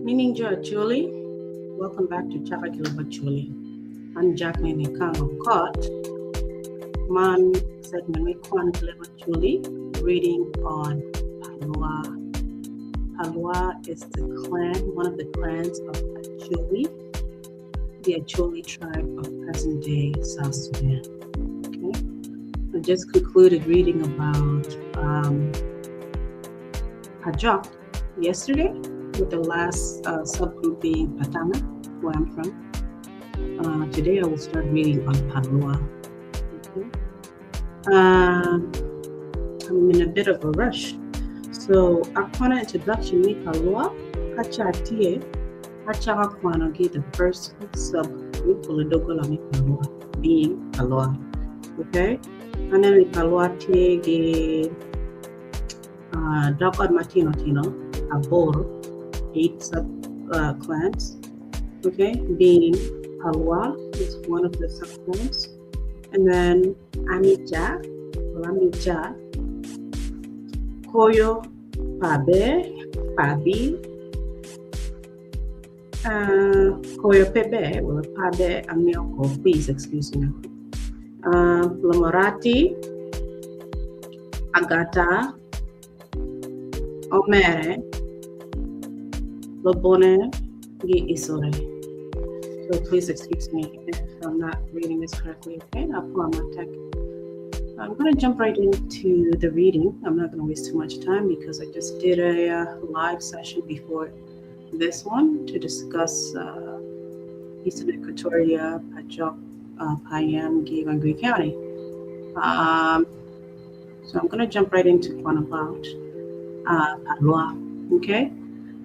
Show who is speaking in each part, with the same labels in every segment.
Speaker 1: Meaning Leb Acholi. Welcome back to Chaka Leb Acholi. I'm Jacqueline Kang of Court. Man segment with Kwan Leb Acholi, reading on Palwar. Palwar is the clan, one of the clans of Acholi, the Acholi tribe of present-day South Sudan. Okay, I just concluded reading about Pajok yesterday, with the last subgroup being Patanga, where I'm from. Today I will start reading on Palwar. Okay. I'm in a bit of a rush. So, upon introduction, me Palwar, Kachatie, Chaka Kwan get the first subgroup for the Dogola me Palwar, being Palwar. Okay? And then with Palwar Tege, Dogod Matino Tino, Abor, 8 sub-clans, okay, being Palwar is one of the sub-clans, and then Amija, Koyo, Pabe, Pabi, Koyo Pebe, well, Pabe, Amioko, please excuse me, Lamorati, Agata, Omere, Lobone, Isore. So please excuse me if I'm not reading this correctly, okay? I'll pull on my tech. I'm going to jump right into the reading. I'm not going to waste too much time because I just did a live session before this one to discuss Eastern Equatoria, Pajok, Payam, Give, and Green County. So I'm going to jump right into one about Palwar, okay?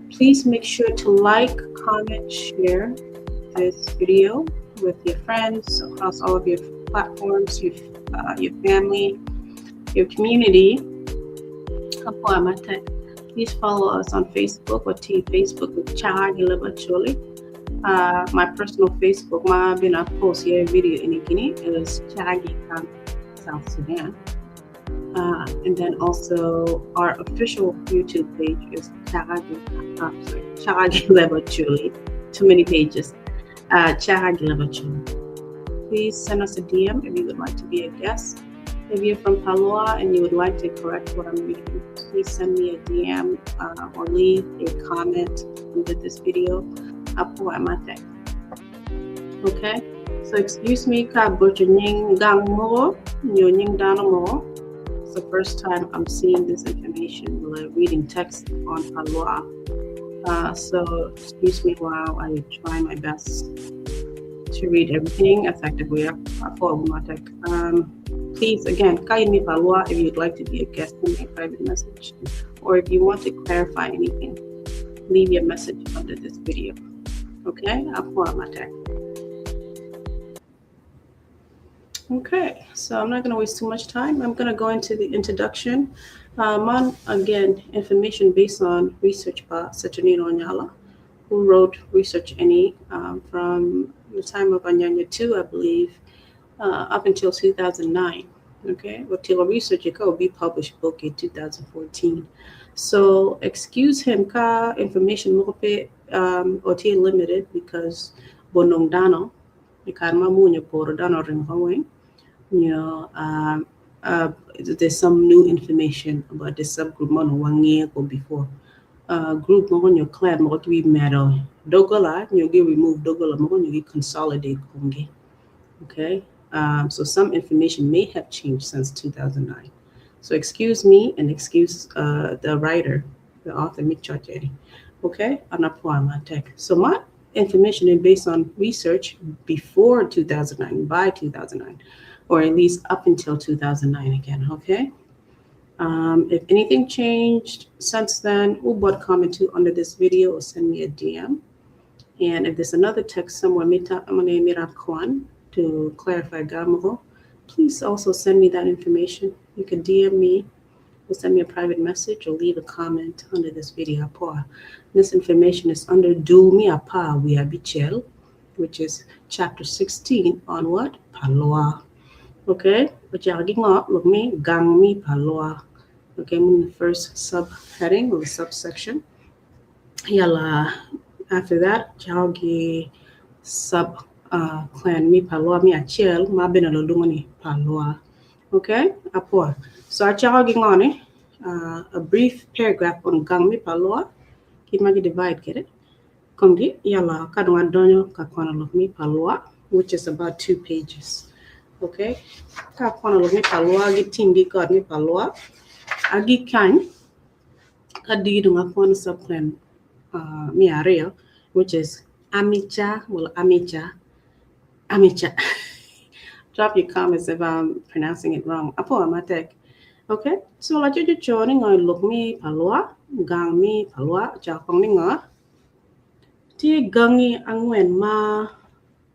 Speaker 1: Please make sure to like, comment, share this video with your friends across all of your platforms, your family, your community. Please follow us on Facebook or Facebook with Chaka Leb Acholi. My personal Facebook, I've post here video in Guinea. It is Chaka South Sudan. And then also our official YouTube page is Chaka Leb Acholi. Too many pages. Chaka Leb Acholi. Please send us a DM if you would like to be a guest. If you're from Palwar and you would like to correct what I'm reading, please send me a DM or leave a comment under this video. Okay, so excuse me, ka bojunying gang mo, nyonying dano mo. It's the first time I'm seeing this information while I'm reading text on Palwar. So excuse me while I try my best to read everything effectively. Please, again, kain mi Palwar if you'd like to be a guest in my private message, or if you want to clarify anything, leave your message under this video. Okay, okay, so I'm not going to waste too much time. I'm going to go into the introduction. Again, information based on research by Saturnino Nyala, who wrote Research Any from the time of Anyanya 2, I believe, up until 2009. Okay, but till research it will be published book in 2014. So excuse him ka information mope or limited because bonong dano ikarma munya poro dano ring there's some new information about this subgroup mono 1 year ago before. Group mo your clan mo to be metal dogola you get remove dogola mo you get consolidate kongi. Okay, so some information may have changed since 2009. So excuse me and excuse the writer, the author Michacheri. Okay, my tech. So my information is based on research before 2009, by 2009, or at least up until 2009 again. Okay. If anything changed since then, ubot comment to under this video or send me a DM. And if there's another text somewhere, Mita Kwan to clarify Gamoho, please also send me that information. You can DM me or send me a private message or leave a comment under this video. This information is under Do Mi Apa We Abichel, which is chapter 16 on what? Palwar. Okay, but look me gang mi Palwar. Okay, I'm in the first subheading or subsection. Yala After that, Chagi sub clan mi Palwar mi achel ma benalo lungani Palwar. Okay, apua. So Chagi ngani a brief paragraph on gang mi Palwar. Kimagi divide get it. Komgi yala kadwa donyo kakwana mi Palwar, which is about 2 pages. Okay, kakwana mi Palwar gi tingi god mi Palwar. Agi kan kadigi ngakwana subclan mi area, which is Amicha, Amicha. Drop your comments if I'm pronouncing it wrong. Apo amatek. Okay, so la juju choni ngoy look mi Palwar, gang mi Palwar, jakong ni nga. Ti gangi angwen ma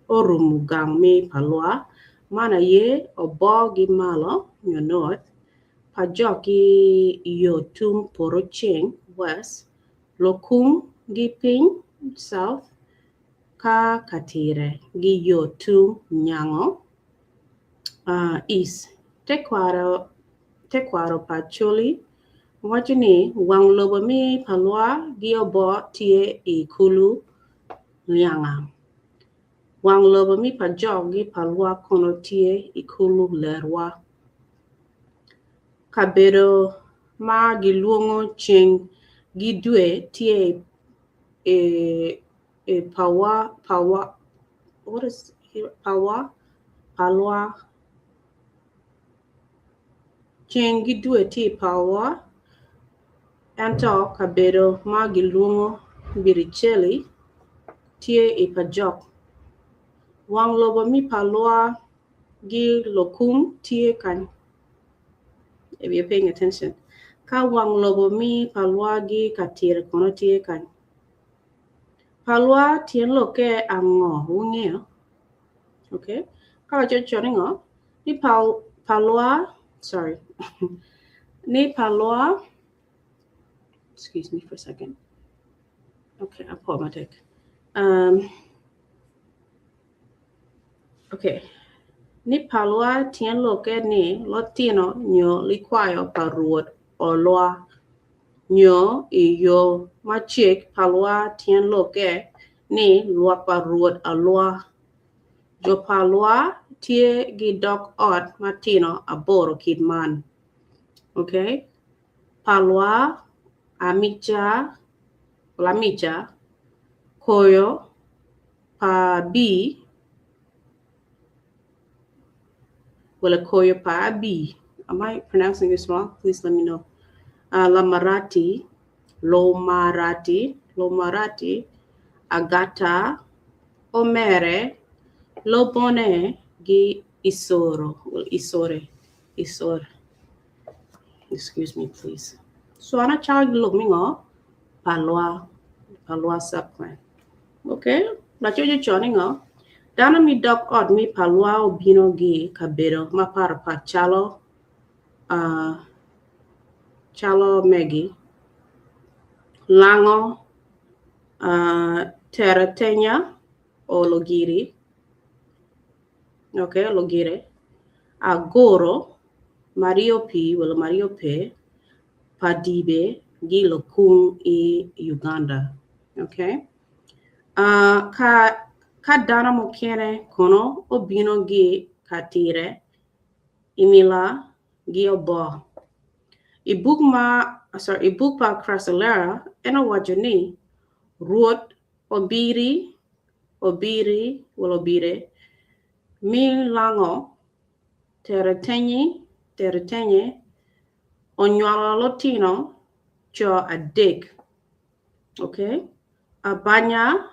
Speaker 1: orumu gang mi Palwar, mana ye obogi malo, you know it. Pajoki yotum porocheng west, lokum giping south, ka katire gi yotum nyango east. Tekwaro pacholi wajini wang lobo mi Palwar gi obo tie ikulu lianga. Wang lobo mi pajog gi Palwar kono tie ikulu lerwa. Kabedo ma giluongo cheng gidwe tie Palwar, what is here? Palwar. Cheng gidwe tie Palwar. Anto kabedo ma giluongo biricheli tie ipajok. Wang lobo mi Palwar gi lokum tie kan. If you're paying attention. Ka wang lobo mi Palwar gi katire kono tie kan. Palwar tien loke ango wungeo. Okay. Ka chochoringo. Ni Palwar, sorry. Ni Palwar, excuse me for a second. Okay, I'll pull my deck. Okay. Ni Palwar tien loke ni lotino nyo likwayo paruot o loa. Nyo iyo machik Palwar tien loke ni lua paruot a loa. Jo Palwar tie gidok ot matino aboro kidman. Okay? Palwar, Amicha, Koyo, Koyo Pa B. Am I pronouncing this wrong? Please let me know. Lomarati, Agata, Omere, Lobone, Gi Isoro. Well, Isore. Excuse me, please. So ana child look me Palwar Subclan. Okay? La chojo choni Dana mi dok od mi Palwar obino gi kabedo mapara pa chalo megi lango teratenya o logiri. Okay, logire. Agoro Mario P, Padibe, Gilo Kung Uganda. Okay? Ka dana mokene kono obino gi katire imila gi obo. Ibuk pa krasalera ena wajoni ruot obire mi lango teretenye onywala lotino cho adek. Okay? Abanya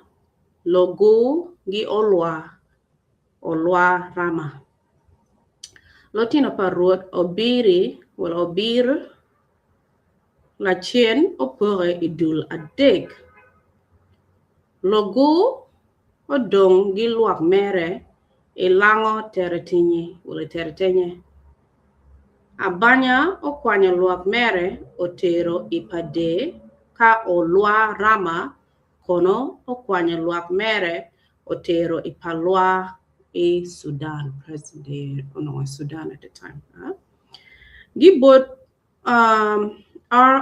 Speaker 1: logo gi olwa rama. Lotino parruot obir la chien opore idul adek. Logo odong gi luak mere lango teretenye. Abanya okwanya luak mere otero ipade ka olwa rama kono okwanya luak mere otero ipalwa Sudan, Sudan at the time. Gibot R.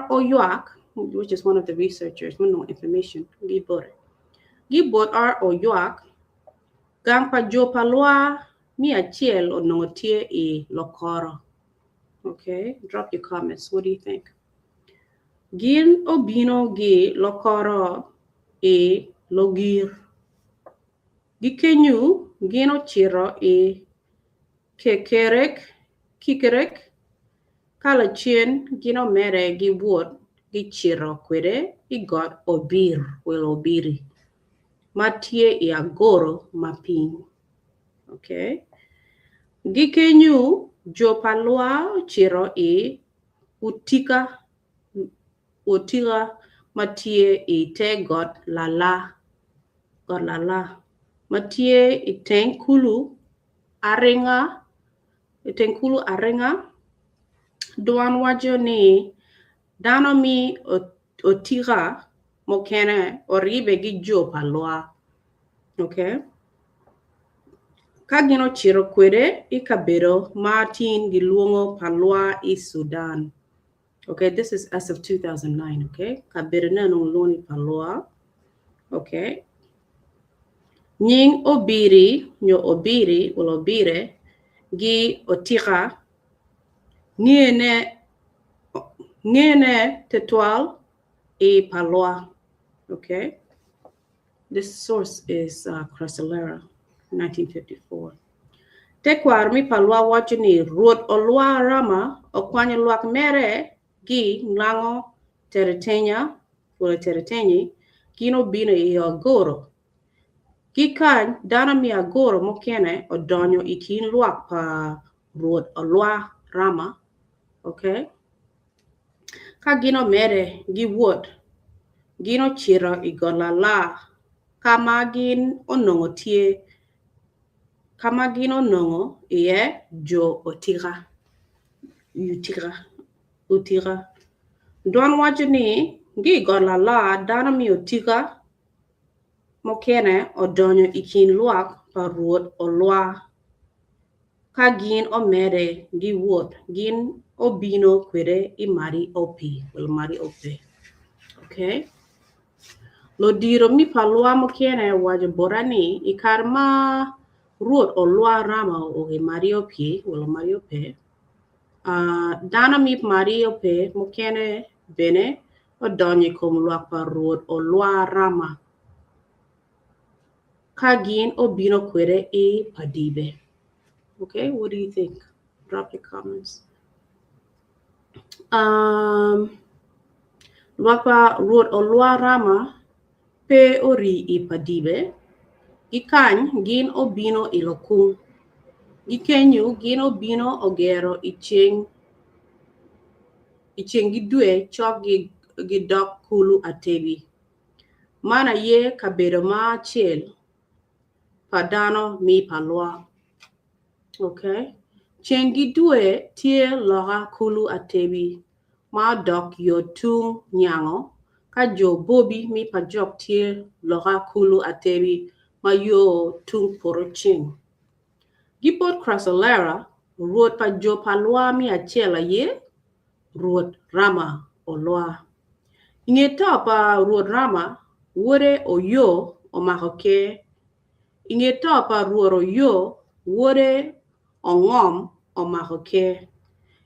Speaker 1: Oyuak, which is one of the researchers, no information, Gibot. gi bot ar o yuak gang pa jo palwa mi achiel onongotie e lokoro. Okay, drop your comments. What do you think? Gin obino gi lokoro e logir. Gikenyu gin ochiro e kikerek kalachien gin omere gi wuot gichiro kwede i got obir wel obiri matie i agoro mapiny. Okay, gikenyu jo palwa ochiro e utika matie i te got lala matie i tenkulu aringa duan wajo ni dano mi otira mokene oribe gi jo palwa. Okay, ka gino chiro kwede i kabedo Martin giluongo palwa i Sudan. Okay, this is as of 2009. Okay, kabedo na nung palwa. Okay, nying obiri obire gi otira ngene tetwal e palwa. Okay, this source is Crasalera, 1954. Tekwar mi palwa wacho ni ruoth olwa rama okwanyo lwak mere gi nglango teretenyi gino bino i agoro. Gikany dana mi agoro mokene odonyo i kin lwak pa ruoth olwa rama. Okay, ka gino mere gi wuot gino chiro i golala kama gin onongo iye jo utira. Don wacho ni gi golala dana mi otira mokene odonyo i kin lwak pa ruoth olwa ka gin omere gi wuot gin obino kwede i mari ope. Okay, lodiro mi palwa mokene wajo borani i karma ruoth olwa rama oge mari ope. Dana mi mari ope mokene bene odonyo kom lwak pa ruoth olwa rama ka gin obino kwede i padibe. Okay, what do you think? Drop your comments. Lwak pa ruoth olwa rama pe ori i padibe gikany gin obino i lokung. Gikenyu gin obino ogero i chieng gidwe chok gidok kulu atebi. Mana ye kabedo ma achiel padano mi palwa. Okay, chieng gidwe tie loga kulu atebi ma dok yo tung nyango ka jo bobi mi pajok tie loga kulu atebi ma yo tung poroching. Gipot Crasalera ruoth pa jo palwa mi achiel ye ruoth rama olwa. Ing'eto pa ruoth rama wuode oyo omako ke. Ing'eto pa ruoth oyo wuode ong'om omako ke.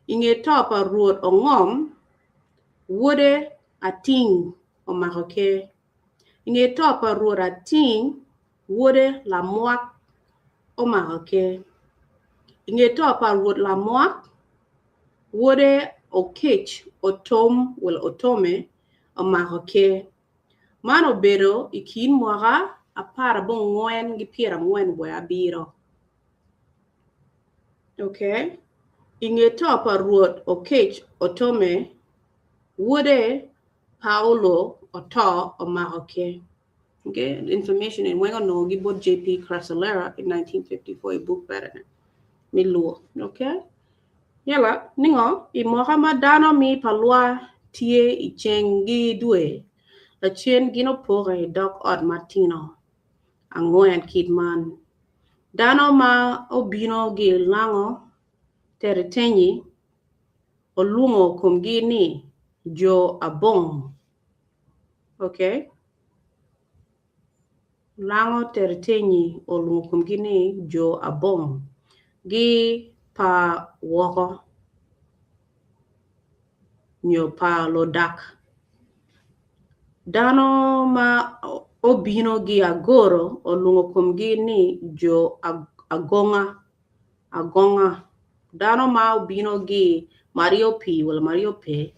Speaker 1: Ing'eto pa ruoth ong'om wuode ating omako ke. Ing'eto pa ruoth ating wuode lamwak omako ke. Ing'eto pa ruoth lamwak wuode okech otome omako ke. Mano bedo i kin mwaka 14 Okay, ing'eto pa ruoth okech otome wuode Paulo oto omako ke. Okay, information in Wengo no gibot JP Crasalera in 1954 a book better miluo. Okay, yala ningo i mwaka madano mi palwa tie i chengi dwe achien gino pore dok od Martino ang'wen kidman dano ma obino gi lango teretenyi olungo kum gini jo abong. Okay, lango tertenyi olungukum gini jo abong gi pa woko nyo pa lodak dano ma obino gi agoro olungukum gini jo agonga dano ma obino gi Mario P wala Mario P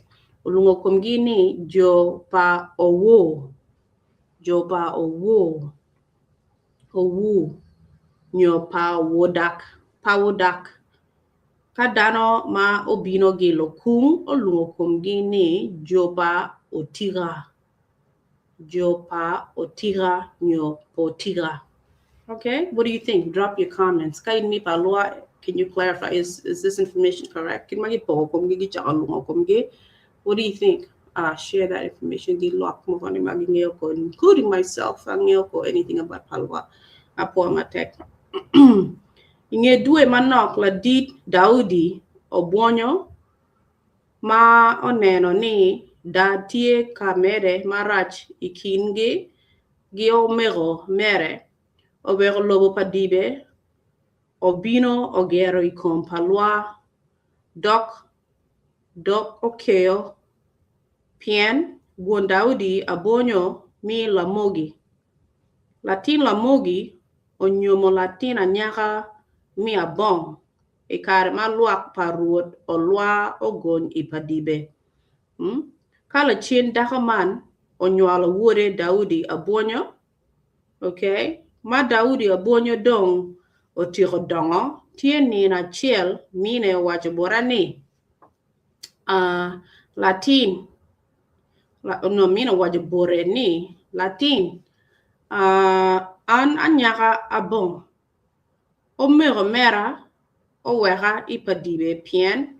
Speaker 1: olungukum gini jo pa owo nyo pa wodak ka dano ma obino gi lokung olungukum gini jo pa otira nyo potiga. Okay, what do you think? Drop your comments. Kain mi Palwar, can you clarify? Is this information correct? Kin magi po kom gi Chaka lungukum gi. What do you think? Share that information. Di lock mo kani magi ngayo ko, including myself, ang ngayo ko anything about Palwar. Apo ang attack. Inge due manok la dit Daudi obonyo ma oneno ni da tie kamere marach ikingi gi omero mere obero lobo padibe obino ogero ikom Palwar dok okeo pien buon Daudi abonyo mi lamogi latin lamogi onyomo latin anyaka mi abong ikare maluak paruot olwa ogon ipadibe kala chien dakaman onywala wuode Daudi abonyo okay ma Daudi abonyo dong otiko dongo tieni na chiel mine wacho borani latin no mine wacho boreni latin an anyaka abong omero mera oweka ipadibe pien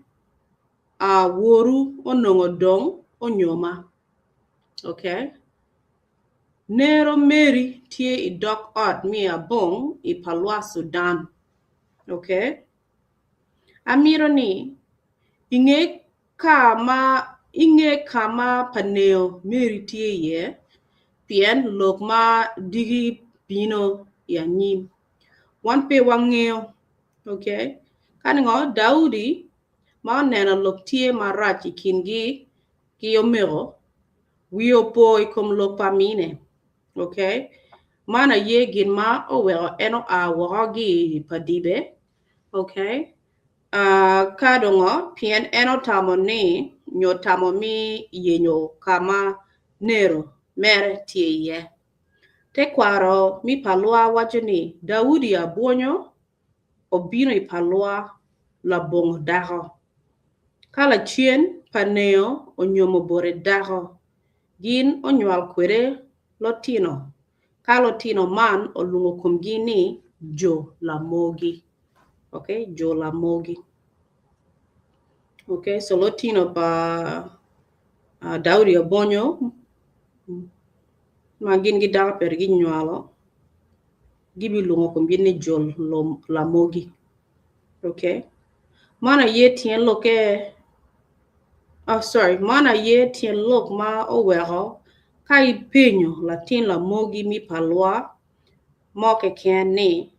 Speaker 1: woru onongo dong onyoma okay nero meri tie idok ot mi abong I Palwar Sudan okay amiro ni inge kama paneo meri tie ye pien lok ma digi bino ya nyim wan pe wangeo okay kaningo Daudi ma nena lok tie marach ikingi ki omero wio po ikom lok pamine okay mana ye gin ma owero eno wogi padibe okay kadongo pien eno tamo ni nyo tamo mi yenyo kama nero mere tie ye te kwaro mi Palwar wacho ni Daudi abonyo obino I Palwar la bongo dako kala chien paneo onyomo bore dako gin onywal kwere lotino kalotino man olungukum gini jo lamogi okay jo lamogi okay so lotino pa Daudi abonyo magin gi dako per gi nywalo gibi lungukum gini jo lamogi okay mana ye tien loke mana ye tien lok ma owero kai penyo latin lamogi mi Palwar moke ken ni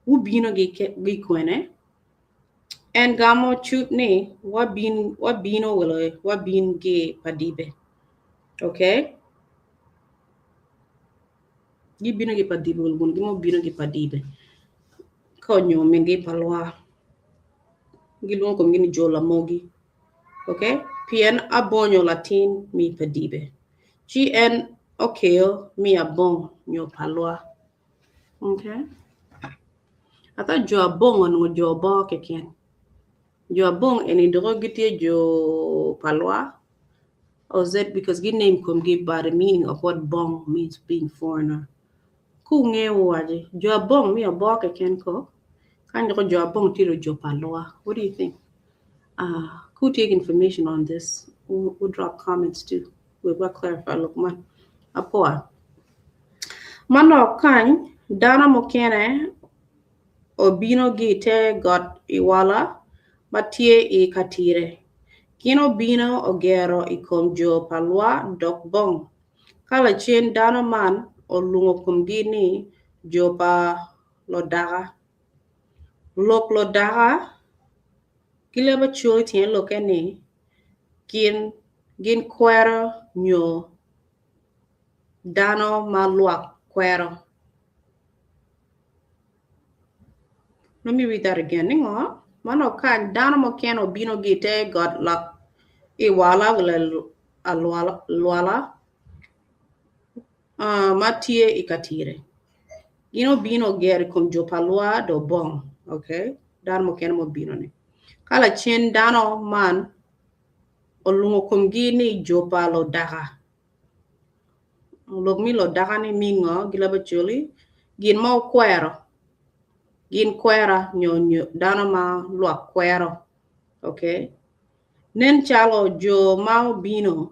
Speaker 1: ubino gi kwene en gamo chut ni wabino wala wabin gi padibe okay gibino gi padibe wala gimo bino gi padibe konyo mingi Palwar gilungo kom gini jo lamogi okay pien abonyo latin mi padibe gn okeo mi abong nyo Palwar okay I thought jo abong on jo bo keken jo abong eni drogitie jo Palwar or is that because gi name kom give by the meaning of what bong means being foreigner kunge waje jo abong mi abo keken ko kanyo jo abong tiro jo Palwar what do you think who take information on this who drop comments too we will clarify look man apoa mano kan dana mokene obino gite got iwala batie I katire kino bino ogero ikom jo Palwar dok bong kala chen dana man o lungo kumgini jopa lodaga. Lok lodaga Leb Acholi tien lokeni gin kwero nyo dano ma luak kwero. Let me read that again. Ningo mano kan dano mo ken obino gite god lak iwala wala alwala matie ikatire. Gino bino geri kum jopalwa do bong, okay? Dano mo ken mo bino ne. Kala chen dano man olungo kum gini jopa lo daga. Log mi lo daga ni mingo Leb Acholi gin mo kwero. Gin kwera nyo dano ma luak kwero, okay? Nen chalo jo ma bino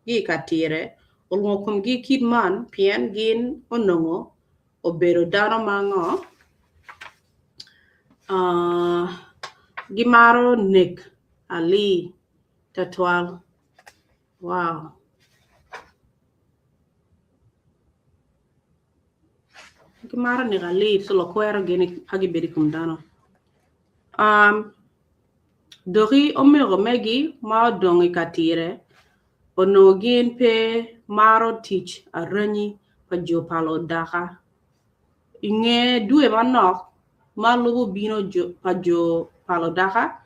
Speaker 1: gi katire olungo kum gi kid man pien gin onongo obedo dano ma ngo gimaro nek ali tatwal. Wow. Gimaro nek ali solo kwero gini hagi bedi kum dano. Dori omero megi ma dongi katire onogin pe maro teach aranyi pa jopalo daka. Inge due manok ma lugu bino pa jopalo daka.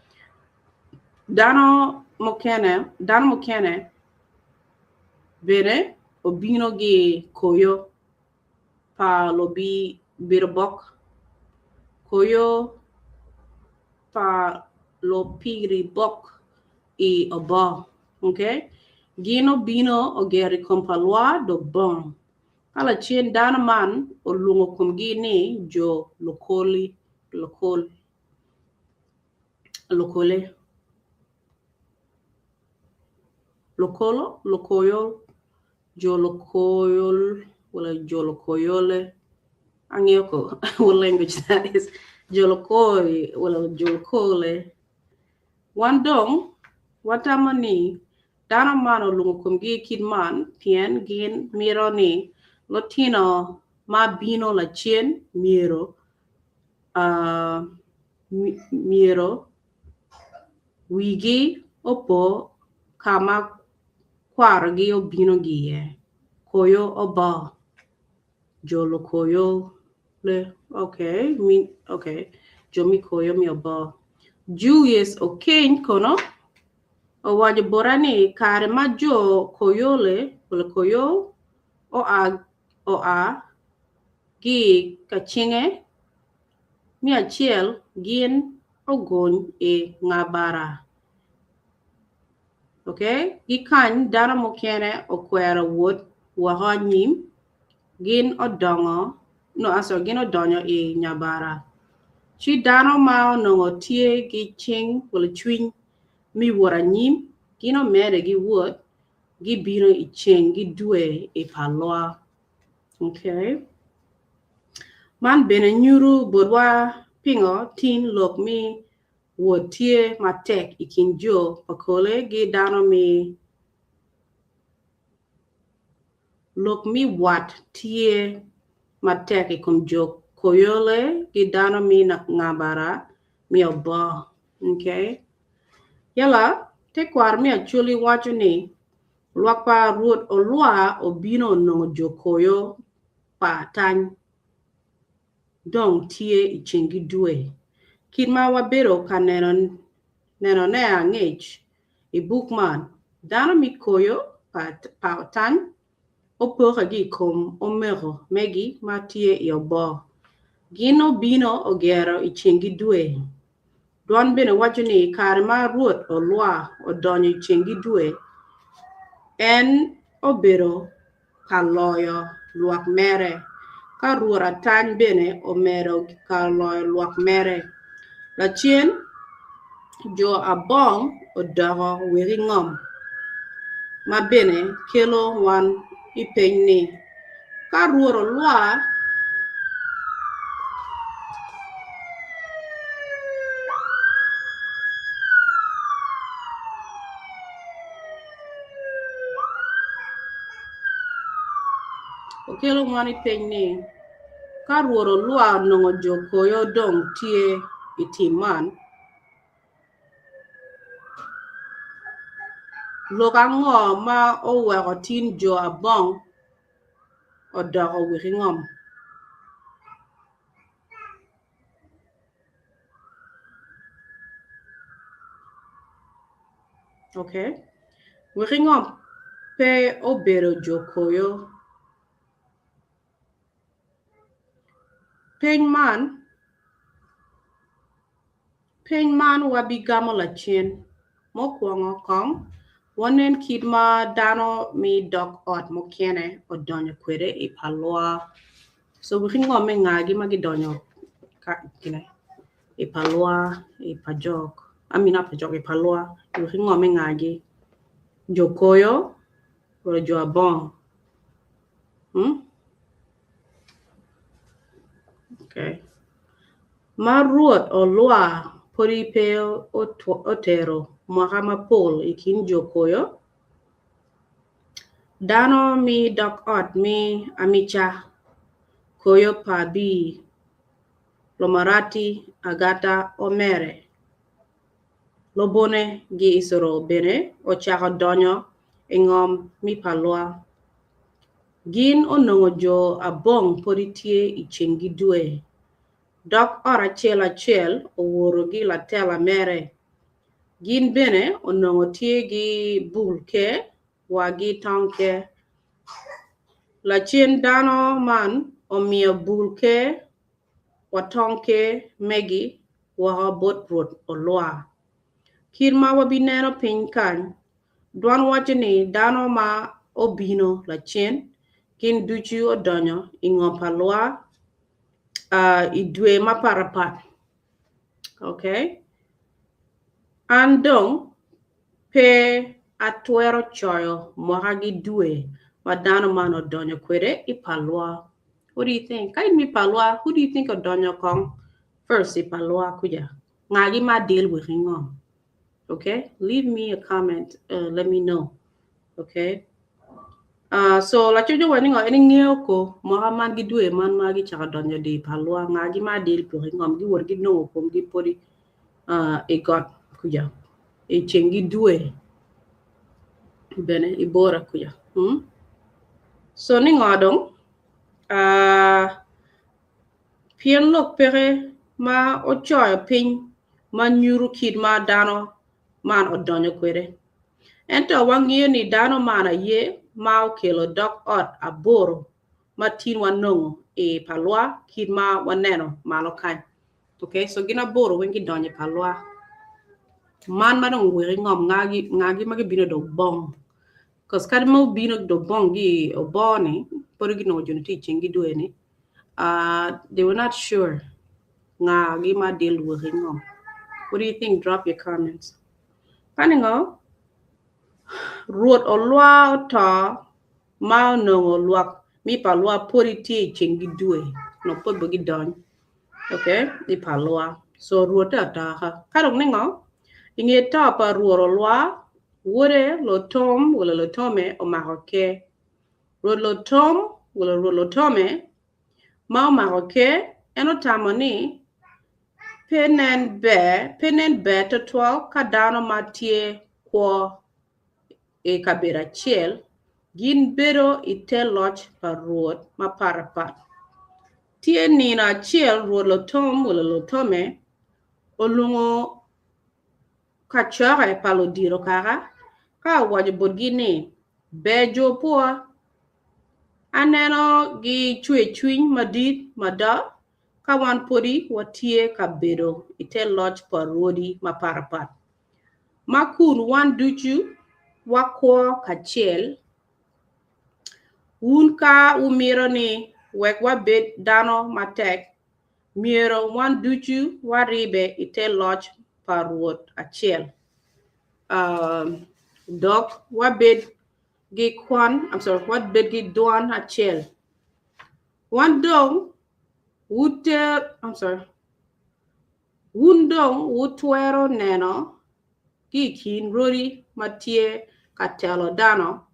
Speaker 1: Dano mokene bene obino gi koyo pa lobi birbok. Koyo pa lo piri bok I obo, okay? Gino bino ogeri kompalwa do bong. Kala chien dana man olungo kum gini jo lokole jo lokoyol wala jo lokoyole angiyoko what language that is jo lokoy wala jo lokole wandong watamani dana man olungo kum gi kid man pien gin miro ni Latino ma bino la chien miero wigi opo kama kwar gi obino giye koyo oba jolo koyo le okay jomi koyo mi oba Julius okeny kono owajo borani kare majo koyole wala koyo o a gi kachinge mi achiel gin ogony ngabara. Okay? Gikany dano mokene okwero wuot wako nyim gin odonyo nyabara. Chi dano ma onongo tie gi ching wala chwiny mi wora nyim gino mere gi wuot gibino I ching gidwe I Palwar. Okay? Man bene nyuru bodwa pingo tin lok mi wuot tie matek ikin jo pakole gi dano mi lok mi wat tie matek ikum jo koyole gi dano mi ngabara mi oba. Okay? Yala te kwar mi Acholi wacho ni luak pa ruot olwa obino nongo jo koyo pa tany dong tie ichingi dwe. Kidma wabero ka neno ne ang'ech I book man dano mi koyo pa tany opoka gi kom omero megi matie I obo. Gino bino ogero ichingi dwe. Duan bene wacho ni kare ma ruot olwa odonyo ichingi dwe en obero kaloyo luak mere. Ka ruora tany bene omero kaloyo luak mere. Lachien jo abong odogo wegi ngom ma bene kelo wan I piny ni ka ruoro lwa kelo mani penny. Karworo lua nongo joko yo dong tie itiman. Lokango ma owe tin jo abong o dago wikingom. Okay? Wikingom pe obero joko yo. Pen man wabigamo la chin. Mokwongo kong. Wanen kidma dano mi dok ot mokene o donyo kwere I Palwar. So wikingom me ngagi magi donyo kine. I Palwar, I Pajok. Amina Pajok, I Palwar. Wikingom me ngagi. Jokoyo or Joabong. Okay. Maruot o lua poripeo otero mahama pol ikin jokoyo. Dano mi dok ot mi amicha koyo pabi lomarati agata omere. Lobone gi isoro bene o chako donyo ingom mi Palwar. Gin onongo jo abong poritie ichengi due. Dok ora chel oworo gi la tela mere. Gin bene onongo tie gi bulke wagi tonke. La chien dano man omia bulke watonke megi waha bot rot olwa. Kirma wabinero pinkan. Dwan wachini dano ma obino la chien. Kin duchu odonyo ingo Palwar. Idwe maparapat. Okay? Andong pe atwero choyo mohagi dwe madano man odonyo kwere I Palwar. What do you think? Kain mi Palwar, who do you think odonyo kong? First I Palwar kuja. Ngagi ma deal with hingom. Okay? Leave me a comment. Let me know. Okay? So la chujo wani ngo eni ngeo ko Muhammad gi dwe man magi chaka donyo di Palwar ngagi ma deal ko ngom gi wor gi no ko gi pori e got kuja e chengi dwe bene e bora kuja so ni ngodong pien lok pere ma o choy pin ma nyuru kid ma dano man odonyo kwere ento wangiyo ni dano mana ye ma okelo dok ot aboro ma tin wanongo e Palwar kid ma waneno malo kan. Okay, so gina boro wengi donye Palwar. Man manong wiri ngom ngagi magi bino do bong. Cause kadi mo bino do bong gi oboni pori gi no junti chingi dueni. They were not sure ngagi ma deal wiri ngom. What do you think? Drop your comments. Paningo ruot olwa ota ma no luak mi Palwar pori ti chingi due no pot bogi don. Okay, di Palwar. So ruot ata ha. Karong ningo inge tapa ruoro lwa wore lo tom wala lo tome o maroke. Ruot lo tom wala ruot lo tome ma o maroke eno tamoni penen be to twal kadano matie kwa e kabera chiel gin bero ite loch pa ruot ma parapat. Tie nina chiel ruot lo tom wala lo tome olungo kachare palo diro kara ka wajo borgini bejo poa aneno gi chwiny madit mada ka wan podi watie kabedo ite loch parodi maparapat makun wan duchu wakwo kachiel unka umiro ni wek wabed dano matek miro wan duchu waribe ite loch parod achiel. Dok wabed gi Kwan, wabed gi Duan achiel. Wundong wutwero neno kikin rodi matie katelo dano.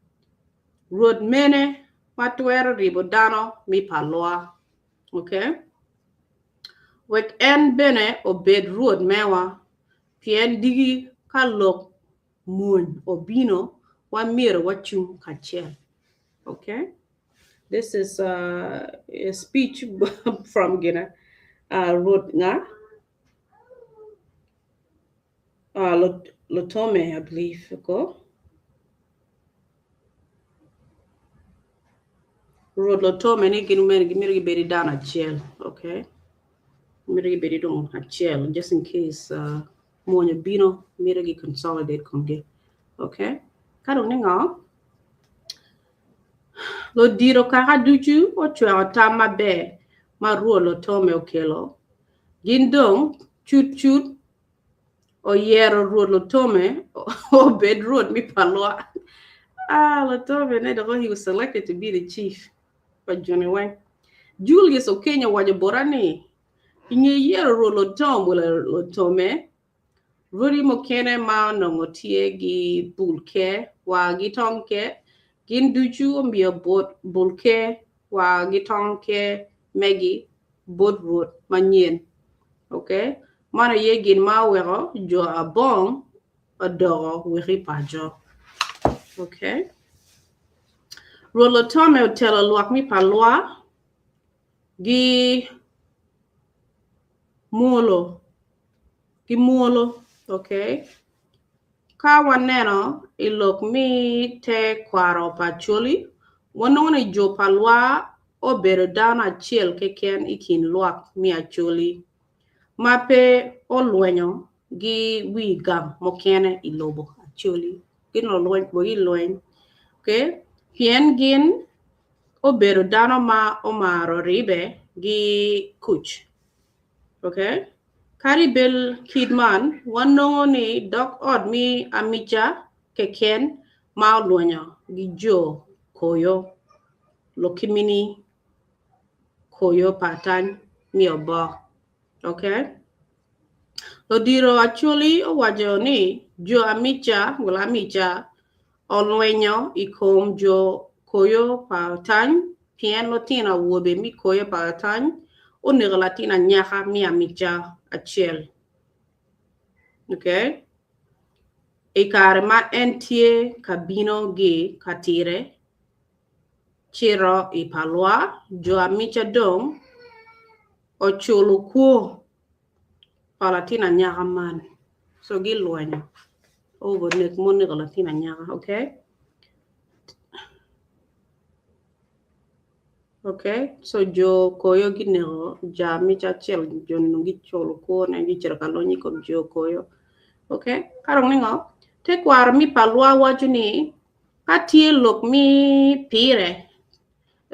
Speaker 1: Rod mene Matwer ribo dano mi Palwar. Okay? Wek en bene o bed road mewa pien digi kalok moon obino wa mir wachung kachel. Okay? This is a speech from Guinea. Road nga Lotome, I believe. Okay? Road Lotome ni gimiri beri down a jail. Okay? Gimiri beri down a jail just in case monya bino mirigi consolidate konge. Okay? Karong nga lo diro kaka duchu o chwa tama be ma ruo Lotome okelo. Gindong chut o yero road Lotome o bed road mi Palwar. Lotome he was selected to be the chief by Johnny Wang. Julius Okenya wajaborani inye yero road Lotome Rudy Mokene ma nongotie gi bulke wa gitonke ginduchu mbia bulke wa gitonke megi boat road manyen. Okay? Mana yegin ma wero jo abong adoro wiri pajo. Okay? Rolo Tome utela luak mi Palwar gi muolo. Okay? Ka waneno ilok mi te kwaro Acholi wanone jo Palwar o bero down achiel keken ikin luak mi Acholi. Mape o luenyo gi wi gam mokene ilobo Acholi. Gino lueny bo ilueny. Okay? Pien gin o bero dano ma omaro ribe gi kuch. Okay? Karibel Kidman wanongo ni dok od mi amicha keken ma luenyo gi jo koyo lokimini koyo patany mi obo. Okay? Lodiro Acholi o wajo ni jo amicha olwenyo ikom jo koyo patany pien lotina wobe mi koyo patany o niglatina nyaka mi amicha achiel. Okay? Ikare ma entie kabino gi katire chiro I Palwar jo amicha dong o cholo kuo palatina nyaka man. So gi luenyo. Over nek mon niglatina nyaka. Okay? Okay, so jo koyo ginero jami chachel jonungi cholo ko na gi chirkaloni kom jo koyo. Okay, karong ningo te kwar mi Palwar wajuni katie lok mi pire.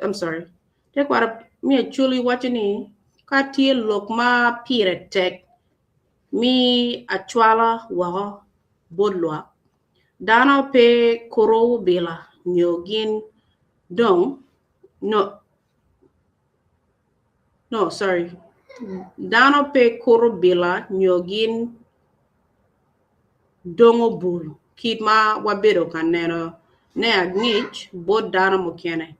Speaker 1: I'm sorry. Te kwar mi Acholi wajuni katie lok ma pire tek mi achwala waho bodlwa. Dano pe koro bila nyogin dong No, sorry. Dano pe koro bila nyogin dongo bul. Kidma wabero kanero ne agnich bod dano mokene.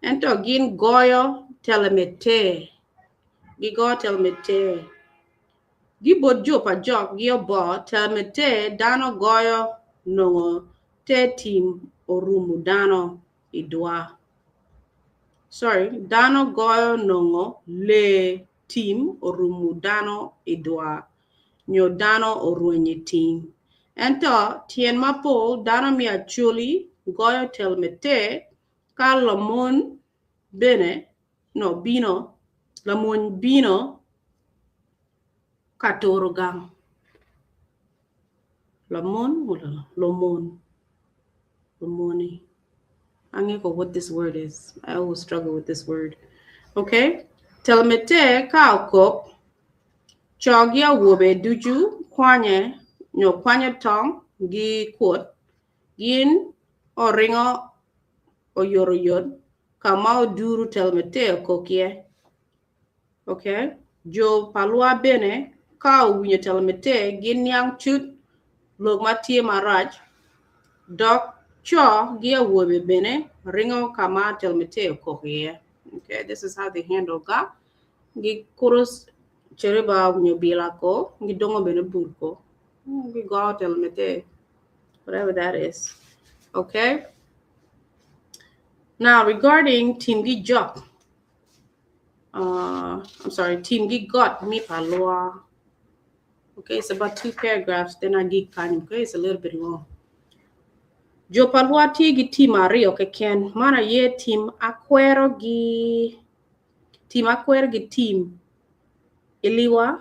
Speaker 1: Ento gin goyo telemete. Gigo telemete. Gibod jopa jok giobo telemete dano goyo nongo te team orumu dano idwa. Sorry, dano goyo nongo le team orumu dano idwa. Nyo dano oruenye team. Ento tien mapo dano mi Acholi goyo telmete ka lamon bino katoro gang. Lomoni. I don't know what this word is. I always struggle with this word. Okay? Telmete ka okop chogia wobe duju kwanye tong gi kwot gin oringo oyoroyon kama duru telmete kokie. Okay? Jo Palwar bene ka winyo telmete gin yang chut log matie maraj dok cho gia wobe bene ringo kama telmete kokie. Okay, this is how they handle ga. Gi kurus cheriba nyobila ko, gi dongo bene burko. Gi go telmete, whatever that is. Okay. Now regarding Team Gi Jock, I'm sorry, Team Gi got me Palwar. Okay, it's about 2 paragraphs. Then I get kind. Okay, it's a little bit long. Jo Palwar gi team ario ke ken mana ye team akwero gi team iliwa.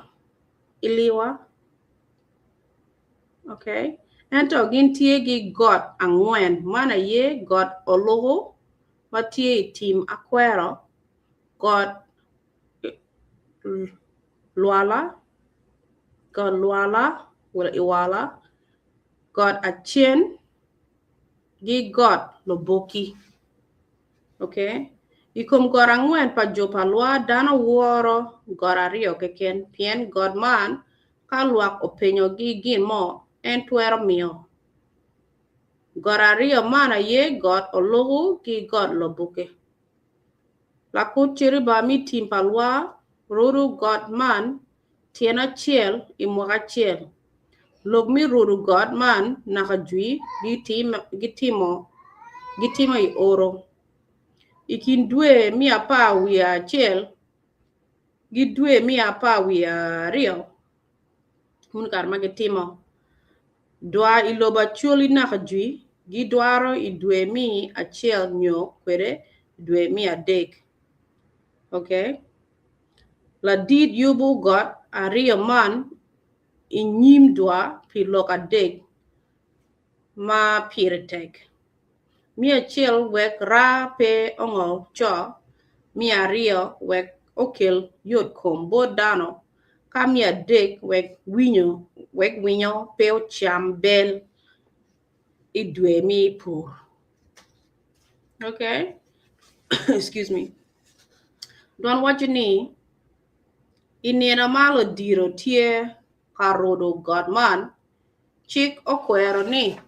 Speaker 1: Okay, ento gin tie gi got angwen mana ye got ologo ma tie team akwero got Luala, God Luala, well Iwala, God Achien, gi God Loboki. Okay? Ikum God angwen pa jo palwa dana woro God ario keken pien God man kaluak openyo gi gin mo en tuero mio. God ario mana ye God ologu gi God Loboke. Lakut chiri ba mi tim palwa ruru God man tiena chiel imwaka chiel. Log mi ruru God man nakajui gitimo i oro. Ikin dwe mi apa wia chiel gidwe mi apa wia rio. Mun karma gitimo. Dwa iloba chuli nakajui gidwaro idwe mi a chiel nyo kwere dwe mi a dek. Okay? La did yubu God a rio man inyim dwa pilok a dek ma piritek. Mi achiel wek ra pe ongol cho, mi ario wek okel yot kom bo dano, ka mi adek wek winyo pe ocham bel idwe mi pur. Okay? Excuse me. Don what you need, inena malo diro tie karodo Godman, chik okwero ni.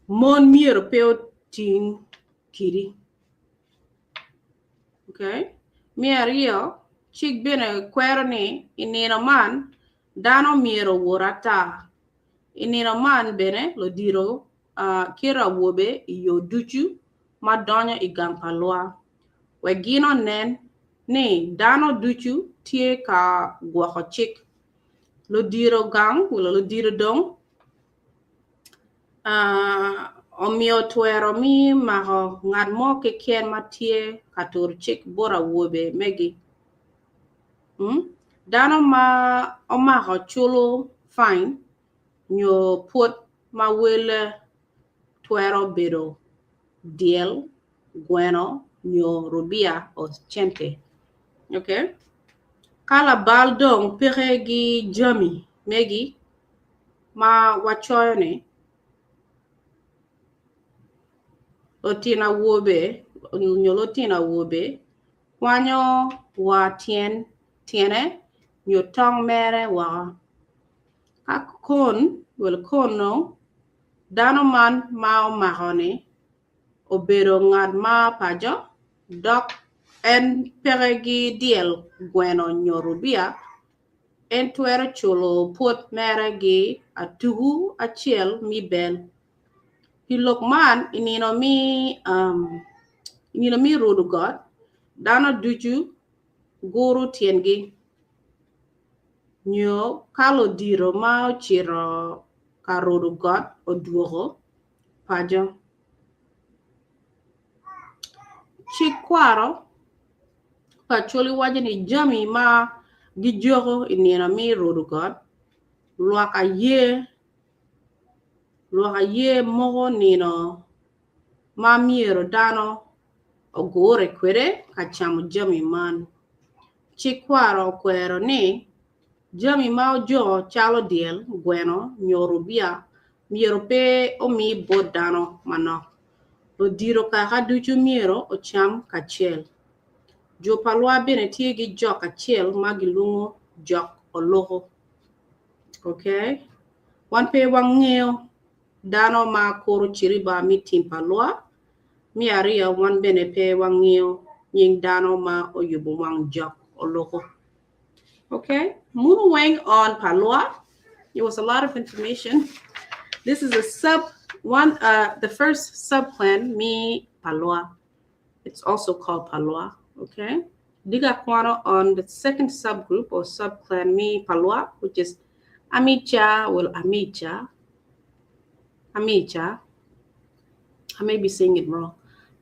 Speaker 1: Mon miero peo ting kiri. Okay? Miario, chik bene kwero ni inina man dano miero worata. Inina man bene lo diro kira wobe iyo duchu madonya igang palwa. Wegino nen ni dano duchu tie ka guako chik. Lo diro gang, wala lo diro dong. Omio tuero mi maho ngad mo ke kien matie katur chik bora wobe megi. Dano ma omaho chulo fine nyo put ma wele tuero bedo diel gueno nyo rubia o chente. Okay? Kala baldong pere gi jami megi ma wachoyone Lotina wobe, nyolotina wobe, wanyo wa tiene, nyotong mere wa. Kakon, kono, dano man mao mahone, obero ngad ma pajo, dok en peregi diel gweno nyorubia, en tuero chulo put mere gi atugu achiel mi bel. Hilok man inino mi rodo God dana duju guru tiengi nyo kalo diro ma chiro ka rodo God oduogo pajo chikwaro pacholi wajani jami ma gijogo inino mi rodo God luaka ye mogo nino ma miero dano ogore kwere kachamu jami man. Chikwaro kwero ni jami ma ojo chalo diel gweno nyorubia miero pe omi bodano mano. Lo diro kaka duchu miero ocham kachiel. Jo palwa bene tie gi jok achiel magilungo jok ologo. Okay? Wan pe wang'eyo Dano ma koro chiriba mi timpalwa. Mi aria wan benepe wangio ying dano ma o yubu wang jok o loko. Okay, moving on Palwar. It was a lot of information. This is a the first subclan, mi Palwar. It's also called Palwar. Okay, Diga Kwano on the second subgroup or subclan, mi Palwar, which is Amicha. Well, Amicha. I may be saying it wrong.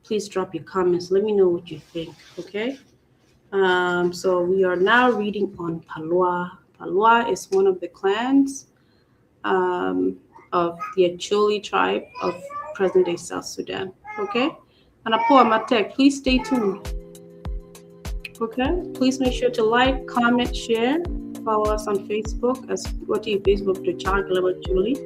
Speaker 1: Please drop your comments. Let me know what you think. Okay. So we are now reading on Palwar. Palwar is one of the clans of the Acholi tribe of present-day South Sudan. Okay? And Apo Amatek, please stay tuned. Okay? Please make sure to like, comment, share. Follow us on Facebook as Facebook to Chaka Leb Acholi.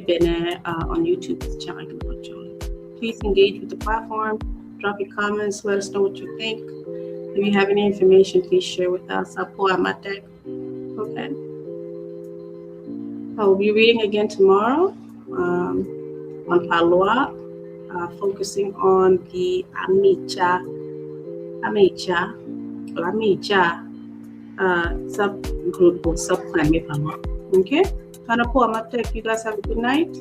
Speaker 1: Bene on YouTube is Chaka Leb Acholi. Please engage with the platform. Drop your comments. Let us know what you think. If you have any information, please share with us. Apo Amatek. Okay. I will be reading again tomorrow on Palwar, focusing on the Amicha subgroup or subclan. Okay? Hanapo Amatek, you guys have a good night.